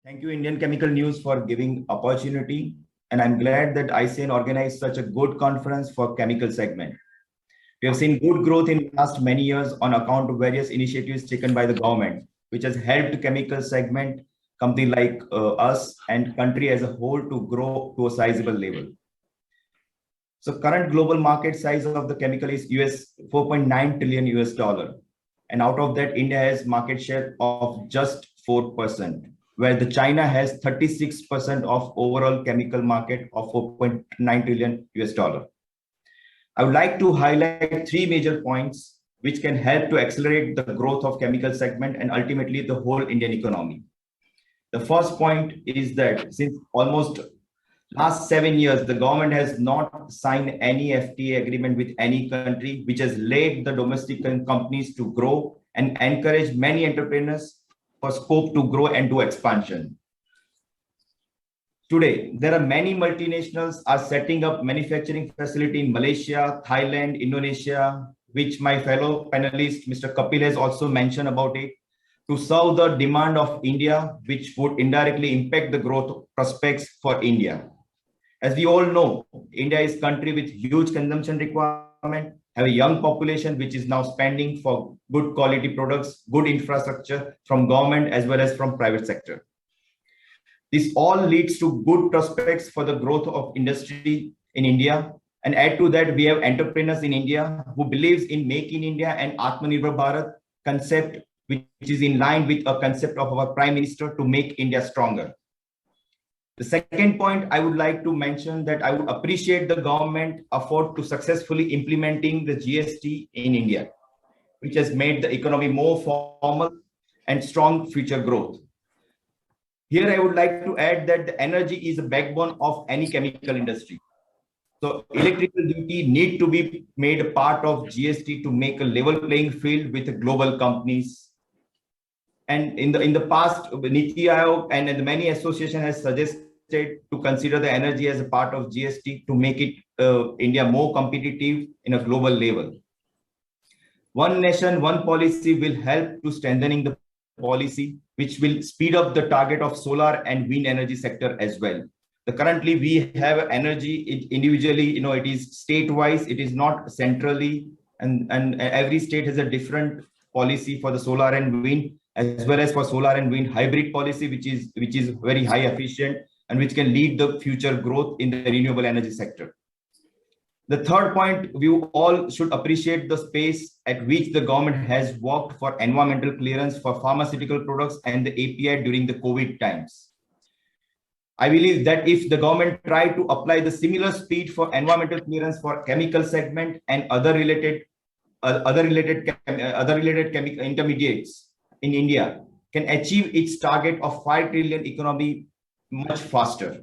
Thank you, Indian Chemical News, for giving opportunity. And I'm glad that ICN organized such a good conference for chemical segment. We have seen good growth in the last many years on account of various initiatives taken by the government, which has helped chemical segment, company like us and country as a whole to grow to a sizable level. So current global market size of the chemical is US 4.9 trillion US dollar. And out of that, India has market share of just 4%, where the China has 36% of overall chemical market of 4.9 trillion US dollar. I would like to highlight three major points which can help to accelerate the growth of chemical segment and ultimately the whole Indian economy. The first point is that since almost last 7 years, the government has not signed any FTA agreement with any country, which has led the domestic companies to grow and encourage many entrepreneurs for scope to grow and do expansion. Today, there are many multinationals are setting up manufacturing facility in Malaysia, Thailand, Indonesia, which my fellow panelist, Mr. Kapil, has also mentioned about it, to serve the demand of India, which would indirectly impact the growth prospects for India. As we all know, India is a country with huge consumption requirement, have a young population which is now spending for good quality products, good infrastructure from government as well as from private sector. This all leads to good prospects for the growth of industry in India. And add to that, we have entrepreneurs in India who believes in Make in India and Atmanirbhar Bharat concept, which is in line with a concept of our Prime Minister to make India stronger. The second point I would like to mention that I would appreciate the government effort to successfully implementing the GST in India, which has made the economy more formal and strong future growth. Here I would like to add that the energy is the backbone of any chemical industry. So electrical duty need to be made a part of GST to make a level playing field with the global companies. And in the past, Niti Aayog and many associations has suggested to consider the energy as a part of GST to make it India more competitive in a global level. One nation, one policy will help to strengthening the policy, which will speed up the target of solar and wind energy sector as well. Currently, we have energy individually, it is state-wise, it is not centrally, and every state has a different policy for the solar and wind, as well as for solar and wind hybrid policy, which is very high efficient and which can lead the future growth in the renewable energy sector. The third point, we all should appreciate the space at which the government has worked for environmental clearance for pharmaceutical products and the API during the COVID times. I believe that if the government tried to apply the similar speed for environmental clearance for chemical segment and other related chemical intermediates in India, can achieve its target of 5 trillion economy much faster.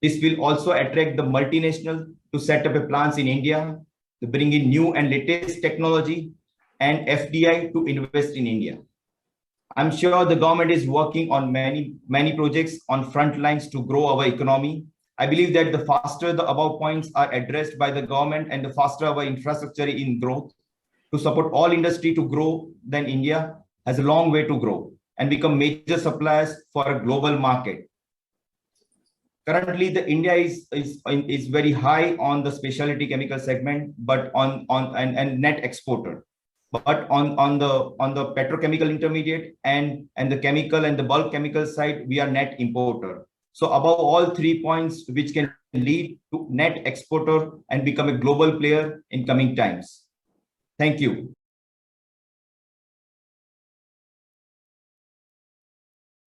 This will also attract the multinational to set up a plants in India, to bring in new and latest technology and FDI to invest in India. I'm sure the government is working on many projects on front lines to grow our economy. I believe that the faster the above points are addressed by the government and the faster our infrastructure in growth to support all industry to grow, then India has a long way to grow and become major suppliers for a global market. Currently, the India is very high on the specialty chemical segment, but on net exporter. But on the petrochemical intermediate and the chemical and the bulk chemical side, we are net importer. So above all 3 points, which can lead to net exporter and become a global player in coming times. Thank you.